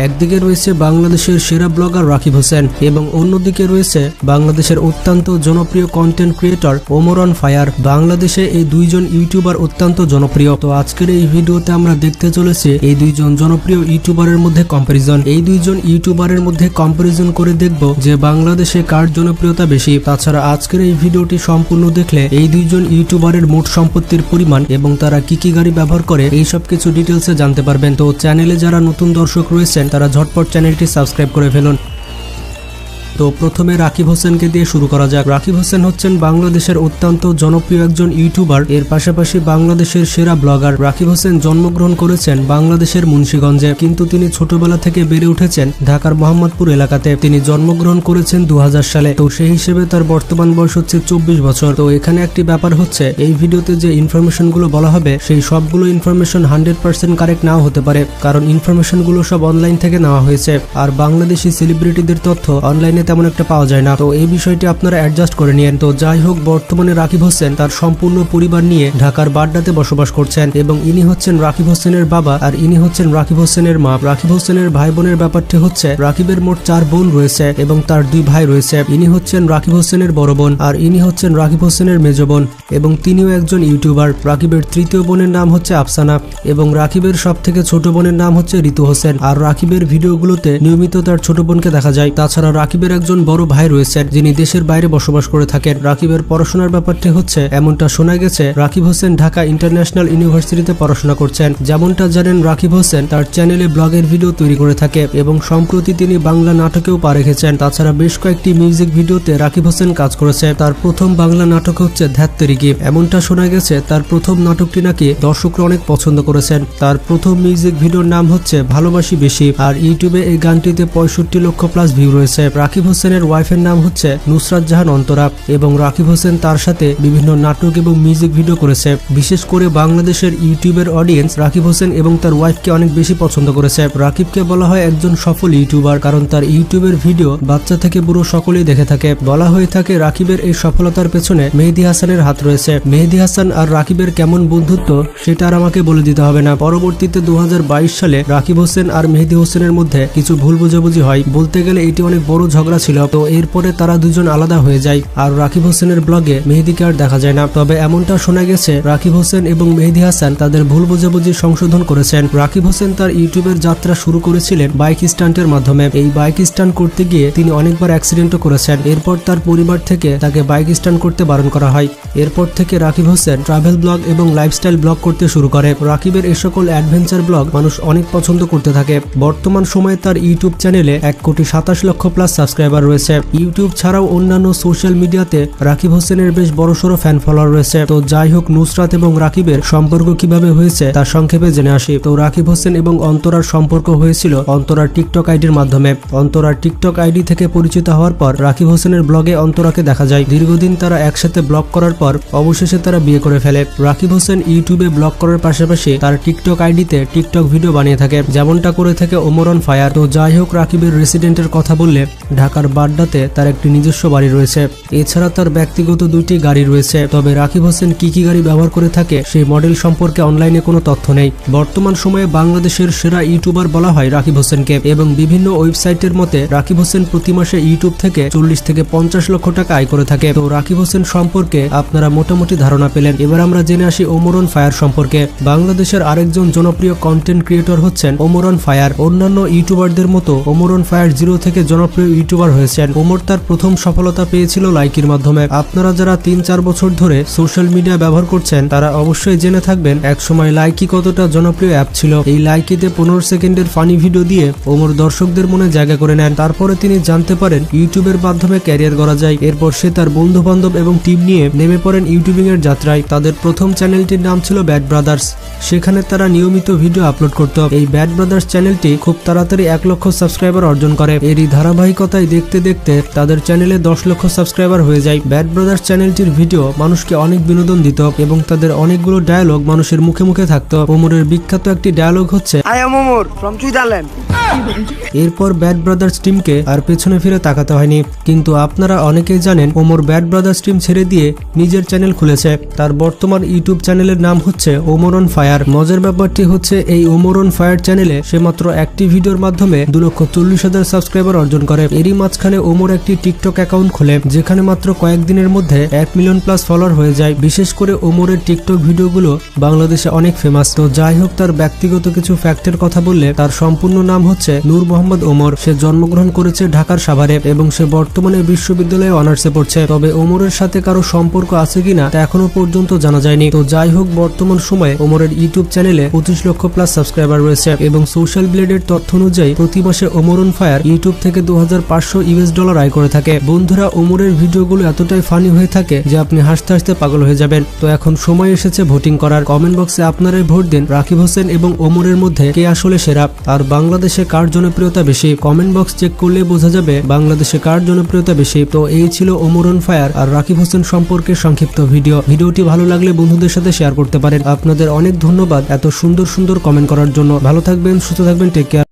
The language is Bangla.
একদিকে রয়েছে বাংলাদেশের সেরা ব্লগার রাকিব হোসেন এবং অন্যদিকে রয়েছে বাংলাদেশের অত্যন্ত জনপ্রিয় content creator Omar on fire. বাংলাদেশে এই দুইজন ইউটিউবার অত্যন্ত জনপ্রিয়। তো আজকের এই ভিডিওতে আমরা দেখতে চলেছি এই দুইজন জনপ্রিয় ইউটিউবারের মধ্যে কম্পারিজন। এই দুইজন ইউটিউবারের মধ্যে কম্পারিজন করে দেখব যে বাংলাদেশে কার জনপ্রিয়তা বেশি। তাছাড়া আজকের এই ভিডিওটি সম্পূর্ণ দেখলে এই দুইজন ইউটিউবারের মোট সম্পত্তির পরিমাণ এবং তারা কি কি গাড়ি ব্যবহার করে এই সব কিছু ডিটেলসে জানতে পারবেন। তো চ্যানেলে যারা নতুন দর্শক রয়েছেন তারা ঝটপট চ্যানেলটি সাবস্ক্রাইব করে ফেলুন। তো প্রথমে রাকিব হোসেনকে দিয়ে শুরু করা যাক। রাকিব হোসেন হচ্ছেন বাংলাদেশের অত্যন্ত জনপ্রিয় একজন ইউটিউবার, এর পাশাপাশি বাংলাদেশের সেরা ব্লগার। রাকিব হোসেন জন্মগ্রহণ করেছেন বাংলাদেশের মুন্সিগঞ্জে, কিন্তু তিনি ছোটবেলা থেকে বেড়ে উঠেছেন ঢাকার মোহাম্মদপুর এলাকাতে। তিনি জন্মগ্রহণ করেছেন 2000 সালে। তো সেই হিসেবে তার বর্তমান বয়স হচ্ছে 24 বছর। তো এখানে একটি ব্যাপার হচ্ছে, এই ভিডিওতে যে ইনফরমেশনগুলো বলা হবে সেই সবগুলো ইনফরমেশন 100% কারেক্ট নাও হতে পারে, কারণ ইনফরমেশনগুলো সব অনলাইন থেকে নেওয়া হয়েছে। আর বাংলাদেশি সেলিব্রিটিদের তথ্য অনলাইনে তেমন একটা পাওয়া যায় না, তো এই বিষয়টি আপনারা অ্যাডজাস্ট করে নিয়েন। তো যাই হোক, বর্তমানে রাকিব হোসেন তার সম্পূর্ণ পরিবার নিয়ে ঢাকার বাড্ডাতে বসবাস করছেন এবং ইনি হচ্ছেন রাকিব হোসেনের বাবা আর ইনি হচ্ছেন রাকিব হোসেনের মা। রাকিব হোসেনের ভাই বোনের ব্যাপারটি হচ্ছে, রাকিবের মোট 4 বোন রয়েছে এবং তার 2 ভাই রয়েছে। ইনি হচ্ছেন রাকিব হোসেনের বড় বোন আর ইনি হচ্ছেন রাকিব হোসেনের মেজ বোন এবং তিনিও একজন ইউটিউবার। রাকিবের তৃতীয় বোনের নাম হচ্ছে আফসানা এবং রাকিবের সব থেকে ছোট বোনের নাম হচ্ছে ঋতু হোসেন। আর রাকিবের ভিডিওগুলোতে নিয়মিত তার ছোট বোনকে দেখা যায়। তাছাড়া রাকিবের একজন বড় ভাই রয়েছেন যিনি দেশের বাইরে বসবাস করে থাকেন। রাকিবের পড়াশোনার ব্যাপারটি হচ্ছে, এমনটা শোনা গেছে রাকিব হোসেন ঢাকা ইন্টারন্যাশনাল ইউনিভার্সিটিতে পড়াশোনা করছেন। যেমনটা জানেন, রাকিব হোসেন তার চ্যানেলে ব্লগের ভিডিও তৈরি করে থাকে এবং সম্প্রতি তিনি বাংলা নাটকেও পা রেখেছেন। তাছাড়া বেশ কয়েকটি মিউজিক ভিডিওতে রাকিব হোসেন কাজ করেছে। তার প্রথম বাংলা নাটক হচ্ছে ধ্যাত্তেরিকি। এমনটা শোনা গেছে তার প্রথম নাটকটি নাকি দর্শকরা অনেক পছন্দ করেছেন। তার প্রথম মিউজিক ভিডিওর নাম হচ্ছে ভালোবাসি বেশি আর ইউটিউবে এই গানটিতে 65 লক্ষ প্লাস ভিউ রয়েছে। রাকিব হোসেনের ওয়াইফের নাম হচ্ছে নুসরাত জাহান অন্তরা এবং রাকিব হোসেন তার সাথে বিভিন্ন নাটক এবং মিউজিক ভিডিও করেছে। বিশেষ করে বাংলাদেশের ইউটিউবের অডিয়েন্স রাকিব হোসেন এবং তার ওয়াইফকে অনেক বেশি পছন্দ করেছে। রাকিবকে বলা হয় একজন সফল ইউটিউবার, কারণ তার ইউটিউবের ভিডিও বাচ্চা থেকে বুড়ো সকলেই দেখে থাকে। বলা হয়ে থাকে রাকিবের এই সফলতার পেছনে মেহেদী হাসানের হাত রয়েছে। মেহেদী হাসান আর রাকিবের কেমন বন্ধুত্ব সেটা আর আমাকে বলে দিতে হবে না। পরবর্তীতে 2022 সালে রাকিব হোসেন আর মেহেদী হোসেনের মধ্যে কিছু ভুল বোঝাবুঝি হয়। বলতে গেলে এটি অনেক বড় ঝগড়া ছিল। তো এরপরে তারা দুজন আলাদা হয়ে যায় আর রাকিব হোসেনের ব্লগে মেহেদীকে আর দেখা যায় না। তবে এমনটা শোনা গেছে রাকিব হোসেন এবং মেহেদী হাসান তাদের ভুল বোঝাবুঝি সংশোধন করেছেন। রাকিব হোসেন তার ইউটিউবের যাত্রা শুরু করেছিলেন বাইক স্টান্টের মাধ্যমে। এই বাইক স্টান্ট করতে গিয়ে তিনি অনেকবার অ্যাক্সিডেন্টও করেছেন। এরপর তার পরিবার থেকে তাকে বাইক স্টান্ট করতে বারণ করা হয়। এরপর থেকে রাকিব হোসেন ট্রাভেল ব্লগ এবং লাইফস্টাইল ব্লগ করতে শুরু করে। রাকিবের এই সকল অ্যাডভেঞ্চার ব্লগ মানুষ অনেক পছন্দ করতে থাকে। বর্তমান সময়ে তার ইউটিউব চ্যানেলে 1,27 লক্ষ প্লাস সাবস্ক্রাইবার রয়েছে। ইউটিউব ছাড়াও অন্যান্য সোশ্যাল মিডিয়াতে রাকিব হোসেনের বেশ বড়সড় ফ্যান ফলোয়ার রয়েছে। তো যাই হোক, নুসরাত এবং রাকিবের সম্পর্ক কিভাবে হয়েছে তা সংক্ষেপে জেনে আসি। তো রাকিব হোসেন এবং অন্তরার সম্পর্ক হয়েছিল অন্তরার টিকটক আইডির মাধ্যমে। অন্তরার টিকটক আইডি থেকে পরিচিত হওয়ার পর রাকিব হোসেনের ব্লগে অন্তরাকে দেখা যায়। দীর্ঘদিন তারা একসাথে ব্লগ করার পর অবশেষে তারা বিয়ে করে ফেলে। রাকিব হোসেন ইউটিউবে ব্লগ করার পাশাপাশি তার টিকটক আইডিতে টিকটক ভিডিও বানিয়ে থাকে, যেমনটা করে থাকে ওমর অন ফায়ার। তো যাই হোক, রাকিবের রেসিডেন্টের কথা বললে ঢাকার বাড্ডাতে তার একটি নিজস্ব বাড়ি রয়েছে। এছাড়া তার ব্যক্তিগত 2টি গাড়ি রয়েছে। তবে রাকিব হোসেন কি কি গাড়ি ব্যবহার করে থাকে সেই মডেল সম্পর্কে অনলাইনে কোনো তথ্য নেই। বর্তমান সময়ে বাংলাদেশের সেরা ইউটিউবার বলা হয় রাকিব হোসেনকে এবং বিভিন্ন ওয়েবসাইটের মতে রাকিব হোসেন প্রতি মাসে ইউটিউব থেকে 40 থেকে 50 লক্ষ টাকা আয় করে থাকে। তো রাকিব হোসেন সম্পর্কে আপনারা মোটামুটি ধারণা পেলেন। এবার আমরা জেনে আসি ওমর অন ফায়ার সম্পর্কে। বাংলাদেশের আরেকজন জনপ্রিয় কন্টেন্ট ক্রিয়েটর হচ্ছেন ওমর অন ফায়ার। অন্যান্য ইউটিউবারদের মতো ওমর অন ফায়ার 0 থেকে জনপ্রিয় ইউটিউবার হয়েছেন। ওমর তার প্রথম সফলতা পেয়েছিল লাইকির মাধ্যমে। আপনারা যারা 3-4 বছর ধরে সোশ্যাল মিডিয়া ব্যবহার করছেন তারা অবশ্যই জেনে থাকবেন একসময় লাইকি কতটা জনপ্রিয় অ্যাপ ছিল। এই লাইকিতে 15 সেকেন্ডের ফানি ভিডিও দিয়ে ওমর দর্শকদের মনে জায়গা করে নেন। তারপরে তিনি জানতে পারেন ইউটিউবের মাধ্যমে ক্যারিয়ার গড়া যায়। এরপর সে তার বন্ধু বান্ধব এবং টিম নিয়ে নেমে পড়েন ইউটিউবিং এর যাত্রায়। তাদের প্রথম চ্যানেলটির নাম ছিল ব্যাড ব্রাদার্স। সেখানে তারা নিয়মিত ভিডিও আপলোড করত। এই ব্যাড ব্রাদার্স চ্যানেলটি খুব তাড়াতাড়ি 1 লক্ষ সাবস্ক্রাইবার অর্জন করে। এরই ধারাবাহিকতায় তাই দেখতে দেখতে তাদের চ্যানেলে 10 লক্ষ সাবস্ক্রাইবার হয়ে যায়। ব্যাড ব্রাদার্স চ্যানেলটির ভিডিও মানুষকে অনেক বিনোদন দিত এবং তাদের অনেকগুলো ডায়লগ মানুষের মুখে মুখে থাকতো। ওমরের বিখ্যাত একটি ডায়লগ হচ্ছে I am Omar from Switzerland. এরপর ব্যাড ব্রাদার্স টিমকে আর পেছনে ফিরে তাকাতে হয়নি। কিন্তু আপনারা অনেকেই জানেন ওমর ব্যাড ব্রাদার্স টিম ছেড়ে দিয়ে নিজের চ্যানেল খুলেছে। তার বর্তমান ইউটিউব চ্যানেলের নাম হচ্ছে ওমর অন ফায়ার। মজার ব্যাপারটি হচ্ছে এই ওমর অন ফায়ার চ্যানেলে সে মাত্র একটি ভিডিওর মাধ্যমে 2,40,000 সাবস্ক্রাইবার অর্জন করে। এরই মাঝখানে ওমর একটি টিকটক অ্যাকাউন্ট খোলে যেখানে মাত্র কয়েকদিনের মধ্যে 1 মিলিয়ন প্লাস ফলোয়ার হয়ে যায়। বিশেষ করে ওমরের টিকটক ভিডিওগুলো বাংলাদেশে অনেক ফেমাস। তো যাই হোক, তার ব্যক্তিগত কিছু ফ্যাক্টের কথা বললে তার সম্পূর্ণ নাম হচ্ছে নূর মোহাম্মদ ওমর। সে জন্মগ্রহণ করেছে ঢাকার সাভারে এবং সে বর্তমানে বিশ্ববিদ্যালয়ে অনার্সে পড়ছে। তবে ওমরের সাথে কারো সম্পর্ক আছে কিনা তা এখনো পর্যন্ত জানা যায়নি। তো যাই হোক, বর্তমান সময়ে ওমরের ইউটিউব চ্যানেলে 25 লক্ষ প্লাস সাবস্ক্রাইবার রয়েছে এবং সোশ্যাল ব্লেডের তথ্য অনুযায়ী প্রতি মাসে ওমর অন ফায়ার ইউটিউব থেকে $2,500 আয় করে থাকে। বন্ধুরা, ওমরের ভিডিওগুলো এতটাই ফানি হয়ে থাকে যে আপনি হাসতে হাসতে পাগল হয়ে যাবেন। তো এখন সময় এসেছে ভোটিং করার। কমেন্ট বক্সে আপনারাই ভোট দিন রাকিব হোসেন এবং ওমরের মধ্যে কে আসলে সেরা আর বাংলাদেশে কার জনপ্রিয়তা বেশি। কমেন্ট বক্স চেক করলে বোঝা যাবে বাংলাদেশে কার জনপ্রিয়তা বেশি। তো এই ছিল ওমর অন ফায়ার আর রাকিব হোসেন সম্পর্কে সংক্ষিপ্ত ভিডিওটি ভালো লাগলে বন্ধুদের সাথে শেয়ার করতে পারেন। আপনাদের অনেক ধন্যবাদ এত সুন্দর সুন্দর কমেন্ট করার জন্য। ভালো থাকবেন, সুস্থ থাকবেন, টেক কেয়ার।